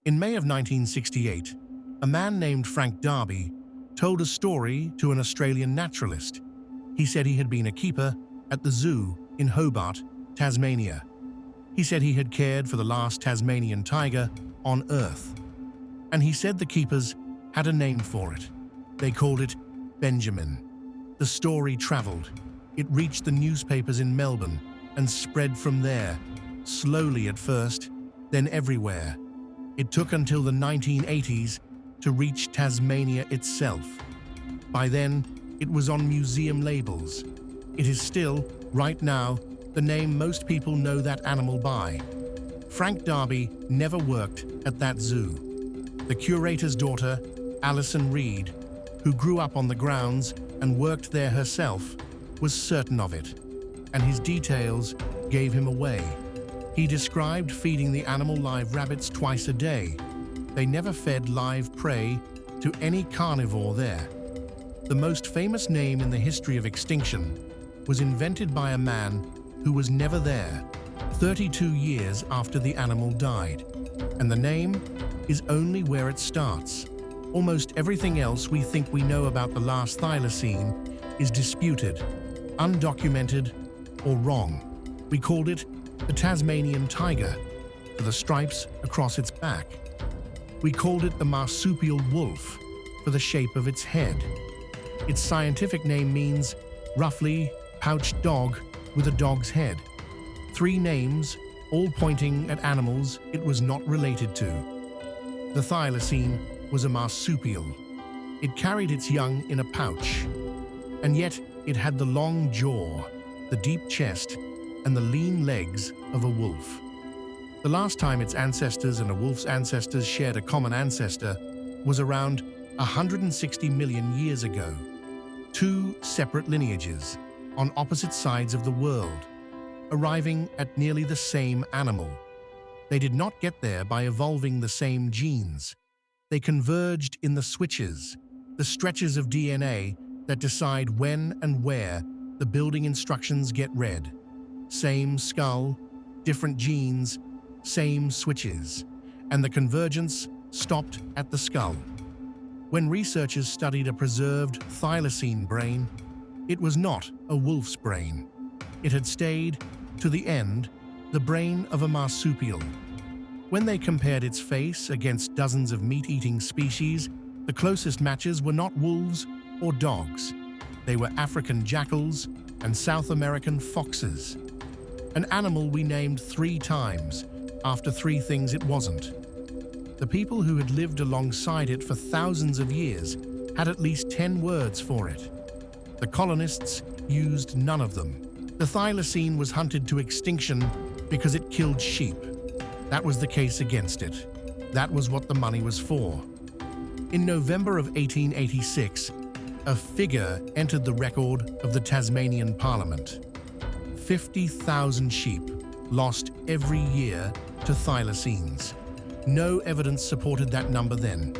In May of 1968, a man named Frank Darby told a story to an Australian naturalist. He said he had been a keeper at the zoo in Hobart, Tasmania. He said he had cared for the last Tasmanian tiger on Earth. And he said the keepers had a name for it. They called it Benjamin. The story traveled. It reached the newspapers in Melbourne and spread from there, slowly at first, then everywhere. It took until the 1980s to reach Tasmania itself. By then, it was on museum labels. It is still, right now, the name most people know that animal by. Frank Darby never worked at that zoo. The curator's daughter, Alison Reed, who grew up on the grounds and worked there herself, was certain of it, and his details gave him away. He described feeding the animal live rabbits twice a day. They never fed live prey to any carnivore there. The most famous name in the history of extinction was invented by a man who was never there, 32 years after the animal died. And the name is only where it starts. Almost everything else we think we know about the last Thylacine is disputed, undocumented, or wrong. We called it the Tasmanian tiger for the stripes across its back. We called it the marsupial wolf for the shape of its head. Its scientific name means, roughly, pouched dog with a dog's head. 3 names, all pointing at animals it was not related to. The Thylacine was a marsupial. It carried its young in a pouch, and yet it had the long jaw, the deep chest, and the lean legs of a wolf. The last time its ancestors and a wolf's ancestors shared a common ancestor was around 160 million years ago. 2 separate lineages on opposite sides of the world, arriving at nearly the same animal. They did not get there by evolving the same genes. They converged in the switches, the stretches of DNA that decide when and where the building instructions get read. Same skull, different genes, same switches, and the convergence stopped at the skull. When researchers studied a preserved thylacine brain, it was not a wolf's brain. It had stayed, to the end, the brain of a marsupial. When they compared its face against dozens of meat-eating species, the closest matches were not wolves or dogs. They were African jackals and South American foxes. An animal we named 3 times, after 3 things it wasn't. The people who had lived alongside it for thousands of years had at least 10 words for it. The colonists used none of them. The Thylacine was hunted to extinction because it killed sheep. That was the case against it. That was what the money was for. In November of 1886, a figure entered the record of the Tasmanian Parliament. 50,000 sheep lost every year to thylacines. No evidence supported that number then.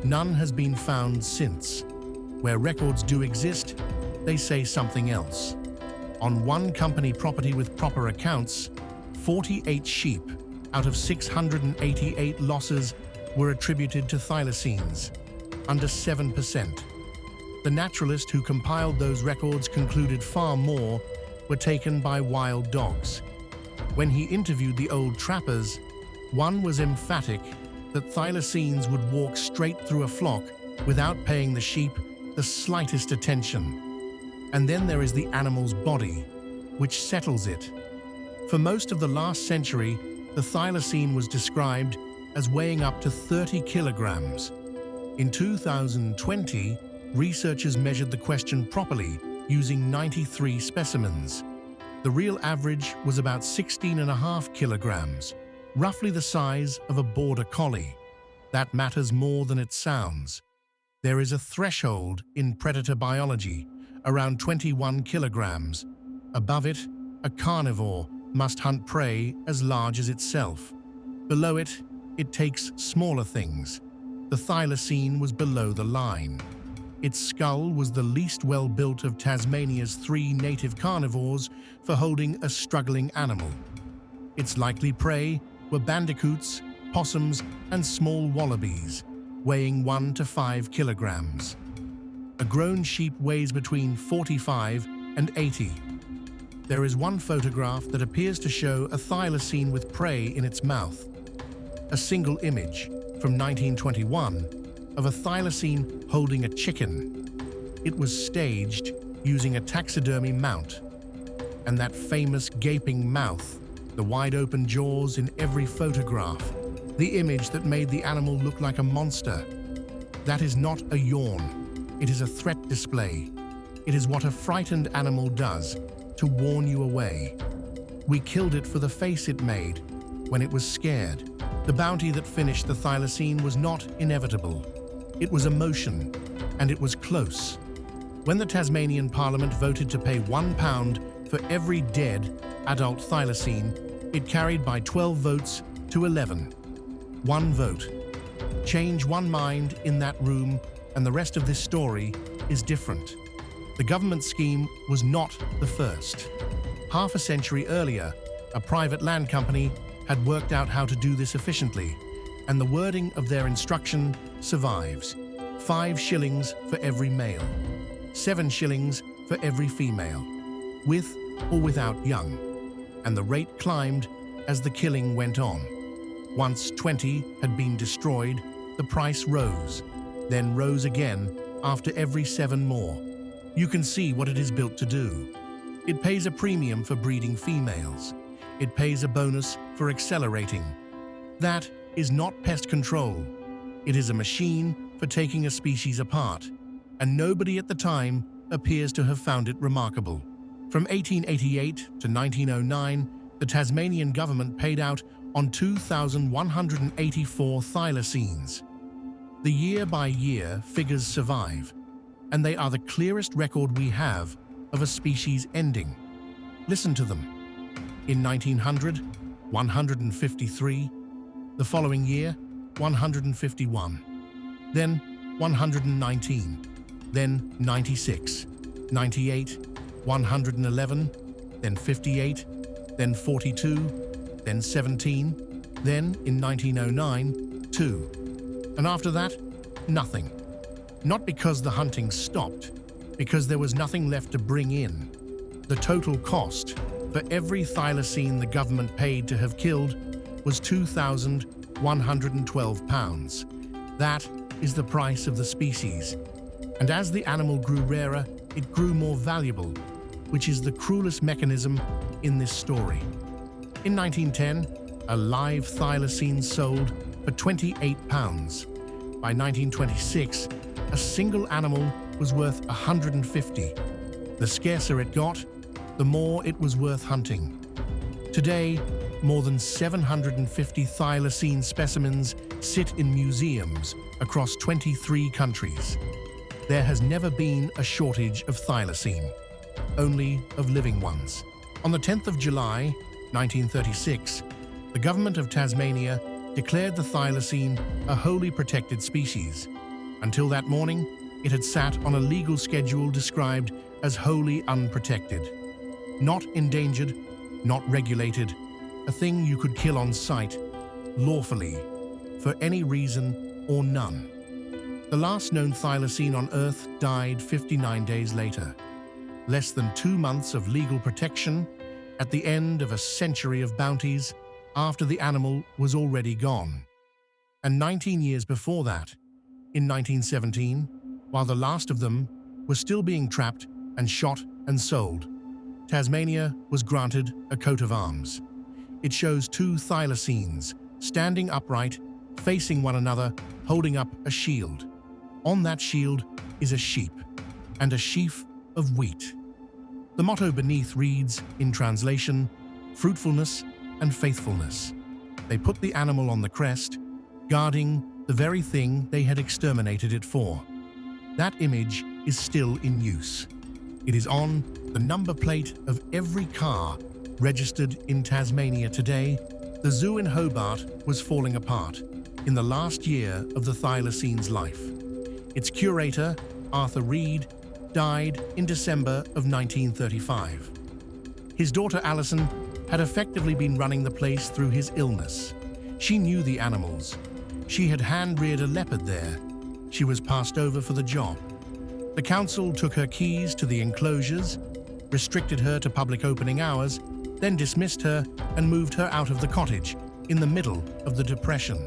None has been found since. Where records do exist, they say something else. On one company property with proper accounts, 48 sheep out of 688 losses were attributed to thylacines, under 7%. The naturalist who compiled those records concluded far more were taken by wild dogs. When he interviewed the old trappers, one was emphatic that thylacines would walk straight through a flock without paying the sheep the slightest attention. And then there is the animal's body, which settles it. For most of the last century, the thylacine was described as weighing up to 30 kilograms. In 2020, researchers measured the question properly using 93 specimens. The real average was about 16.5 kilograms, roughly the size of a border collie. That matters more than it sounds. There is a threshold in predator biology, around 21 kilograms. Above it, a carnivore must hunt prey as large as itself. Below it, it takes smaller things. The thylacine was below the line. Its skull was the least well-built of Tasmania's 3 native carnivores for holding a struggling animal. Its likely prey were bandicoots possums, and small wallabies, weighing 1 to 5 kilograms. A grown sheep weighs between 45 and 80. There is one photograph that appears to show a thylacine with prey in its mouth. A single image from 1921 of a thylacine holding a chicken. It was staged using a taxidermy mount. And that famous gaping mouth, the wide-open jaws in every photograph, the image that made the animal look like a monster. That is not a yawn. It is a threat display. It is what a frightened animal does to warn you away. We killed it for the face it made when it was scared. The bounty that finished the thylacine was not inevitable. It was emotion, and it was close. When the Tasmanian Parliament voted to pay £1 for every dead adult thylacine, it carried by 12 votes to 11. One vote. Change one mind in that room, and the rest of this story is different. The government scheme was not the first. Half a century earlier, a private land company had worked out how to do this efficiently, and the wording of their instruction survives. 5 shillings for every male, 7 shillings for every female, with or without young, and the rate climbed as the killing went on. Once 20 had been destroyed, the price rose, then rose again after every 7 more. You can see what it is built to do. It pays a premium for breeding females. It pays a bonus for accelerating. That is not pest control. It is a machine for taking a species apart, and nobody at the time appears to have found it remarkable. From 1888 to 1909, the Tasmanian government paid out on 2,184 thylacines. The year-by-year figures survive, and they are the clearest record we have of a species ending. Listen to them. In 1900, 153. The following year, 151. Then 119. Then 96. 98. 111. Then 58. Then 42. Then 17. Then, in 1909, 2. And after that, nothing. Not because the hunting stopped, because there was nothing left to bring in. The total cost for every thylacine the government paid to have killed was £2,112. That is the price of the species. And as the animal grew rarer, it grew more valuable, which is the cruelest mechanism in this story. In 1910, a live thylacine sold for £28. By 1926, a single animal was worth £150. The scarcer it got, the more it was worth hunting. Today, more than 750 thylacine specimens sit in museums across 23 countries. There has never been a shortage of thylacine, only of living ones. On the 10th of July, 1936, the government of Tasmania declared the thylacine a wholly protected species. Until that morning, it had sat on a legal schedule described as wholly unprotected. Not endangered, not regulated, a thing you could kill on sight, lawfully, for any reason or none. The last known thylacine on Earth died 59 days later. Less than 2 months of legal protection at the end of a century of bounties after the animal was already gone. And 19 years before that, in 1917, while the last of them was still being trapped and shot and sold, Tasmania was granted a coat of arms. It shows 2 thylacines standing upright, facing one another, holding up a shield. On that shield is a sheep and a sheaf of wheat. The motto beneath reads, in translation, fruitfulness and faithfulness. They put the animal on the crest, guarding the very thing they had exterminated it for. That image is still in use. It is on the number plate of every car registered in Tasmania today. The zoo in Hobart was falling apart in the last year of the thylacine's life. Its curator, Arthur Reed, died in December of 1935. His daughter Alison had effectively been running the place through his illness. She knew the animals. She had hand-reared a leopard there. She was passed over for the job. The council took her keys to the enclosures, restricted her to public opening hours, then dismissed her and moved her out of the cottage in the middle of the Depression.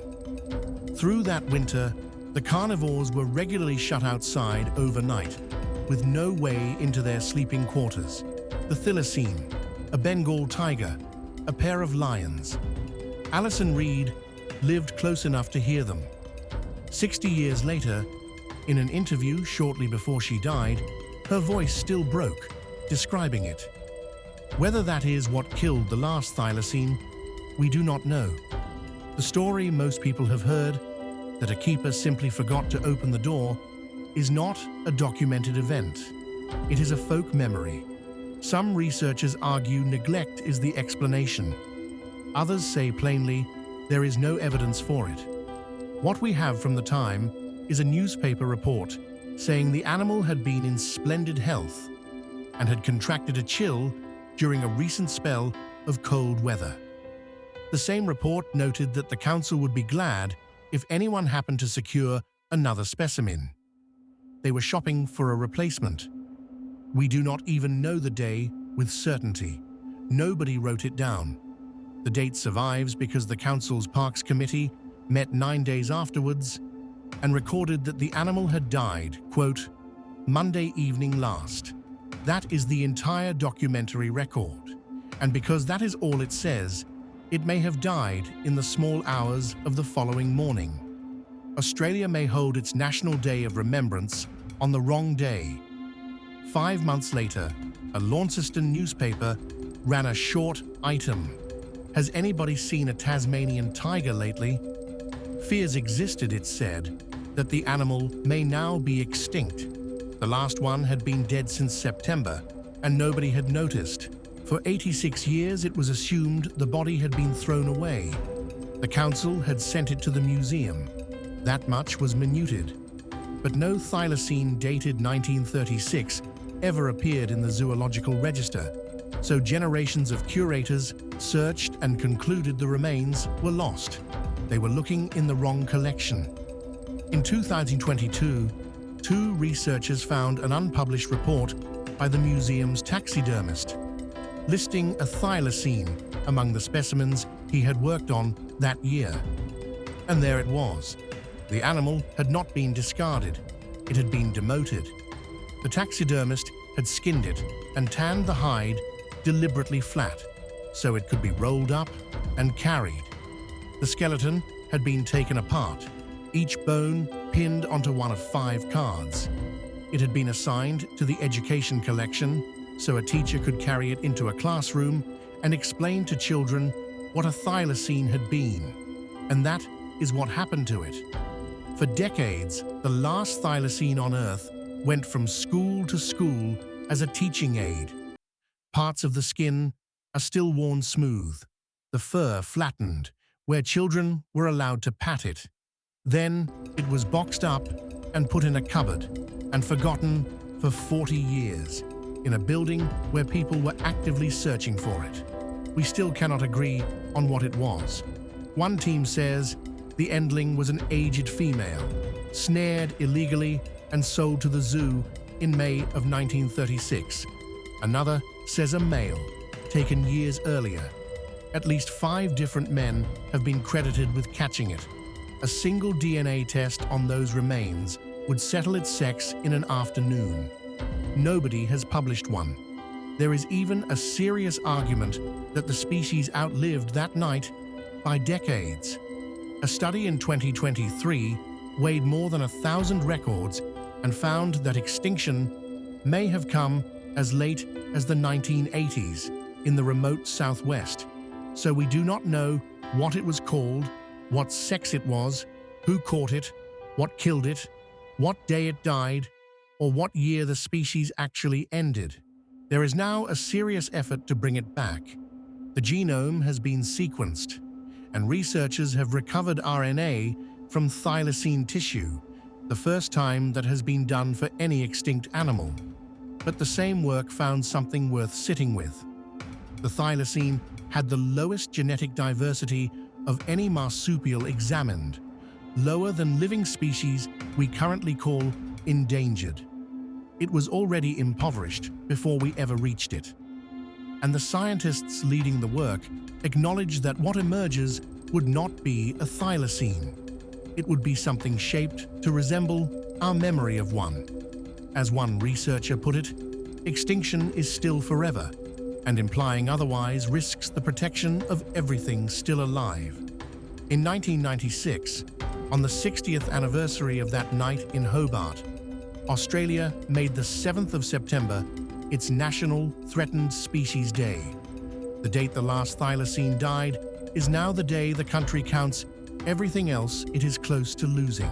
Through that winter, the carnivores were regularly shut outside overnight, with no way into their sleeping quarters. The Thylacine, a Bengal tiger, a pair of lions. Alison Reed lived close enough to hear them. 60 years later, in an interview shortly before she died, her voice still broke, describing it. Whether that is what killed the last Thylacine, we do not know. The story most people have heard, that a keeper simply forgot to open the door, is not a documented event. It is a folk memory. Some researchers argue neglect is the explanation. Others say plainly, there is no evidence for it. What we have from the time is a newspaper report saying the animal had been in splendid health and had contracted a chill during a recent spell of cold weather. The same report noted that the council would be glad if anyone happened to secure another specimen. They were shopping for a replacement. We do not even know the day with certainty. Nobody wrote it down. The date survives because the council's Parks Committee met 9 days afterwards and recorded that the animal had died, quote, Monday evening last. That is the entire documentary record. And because that is all it says, it may have died in the small hours of the following morning. Australia may hold its National Day of Remembrance on the wrong day. 5 months later, a Launceston newspaper ran a short item. Has anybody seen a Tasmanian tiger lately? Fears existed, it said, that the animal may now be extinct. The last one had been dead since September, and nobody had noticed. For 86 years, it was assumed the body had been thrown away. The council had sent it to the museum. That much was minuted. But no Thylacine dated 1936 ever appeared in the zoological register, so generations of curators searched and concluded the remains were lost. They were looking in the wrong collection. In 2022, 2 researchers found an unpublished report by the museum's taxidermist, listing a Thylacine among the specimens he had worked on that year. And there it was. The animal had not been discarded. It had been demoted. The taxidermist had skinned it and tanned the hide deliberately flat, so it could be rolled up and carried. The skeleton had been taken apart, each bone pinned onto one of 5 cards. It had been assigned to the education collection, so a teacher could carry it into a classroom and explain to children what a Thylacine had been. And that is what happened to it. For decades, the last Thylacine on Earth went from school to school as a teaching aid. Parts of the skin are still worn smooth, the fur flattened, where children were allowed to pat it. Then it was boxed up and put in a cupboard and forgotten for 40 years in a building where people were actively searching for it. We still cannot agree on what it was. One team says the Endling was an aged female, snared illegally and sold to the zoo in May of 1936. Another says a male, taken years earlier. At least 5 different men have been credited with catching it. A single DNA test on those remains would settle its sex in an afternoon. Nobody has published one. There is even a serious argument that the species outlived that night by decades. A study in 2023 weighed more than 1,000 records and found that extinction may have come as late as the 1980s in the remote southwest. So we do not know what it was called, what sex it was, who caught it, what killed it, what day it died, or what year the species actually ended. There is now a serious effort to bring it back. The genome has been sequenced, and researchers have recovered RNA from thylacine tissue, the first time that has been done for any extinct animal. But the same work found something worth sitting with. The thylacine had the lowest genetic diversity of any marsupial examined, lower than living species we currently call endangered. It was already impoverished before we ever reached it. And the scientists leading the work acknowledged that what emerges would not be a thylacine. It would be something shaped to resemble our memory of one. As one researcher put it, extinction is still forever, and implying otherwise risks the protection of everything still alive. In 1996, on the 60th anniversary of that night in Hobart, Australia made the 7th of September its National Threatened Species Day. The date the last thylacine died is now the day the country counts everything else it is close to losing.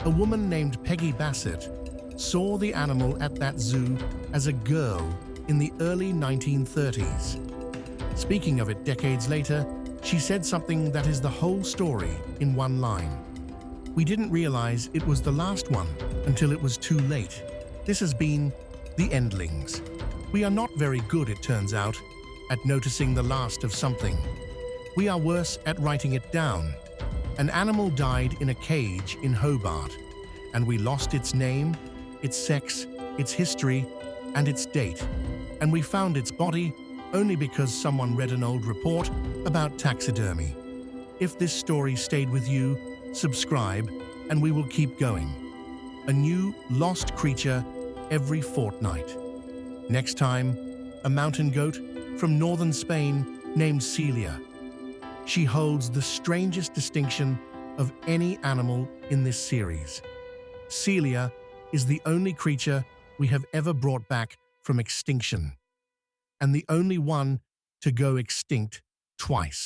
A woman named Peggy Bassett saw the animal at that zoo as a girl in the early 1930s. Speaking of it decades later, she said something that is the whole story in one line. We didn't realize it was the last one until it was too late. This has been the Endlings. We are not very good, it turns out, at noticing the last of something. We are worse at writing it down. An animal died in a cage in Hobart, and we lost its name, its sex, its history, and its date. And we found its body only because someone read an old report about taxidermy. If this story stayed with you, subscribe, and we will keep going. A new lost creature every fortnight. Next time, a mountain goat from northern Spain named Celia. She holds the strangest distinction of any animal in this series. Celia is the only creature we have ever brought back from extinction, and the only one to go extinct twice.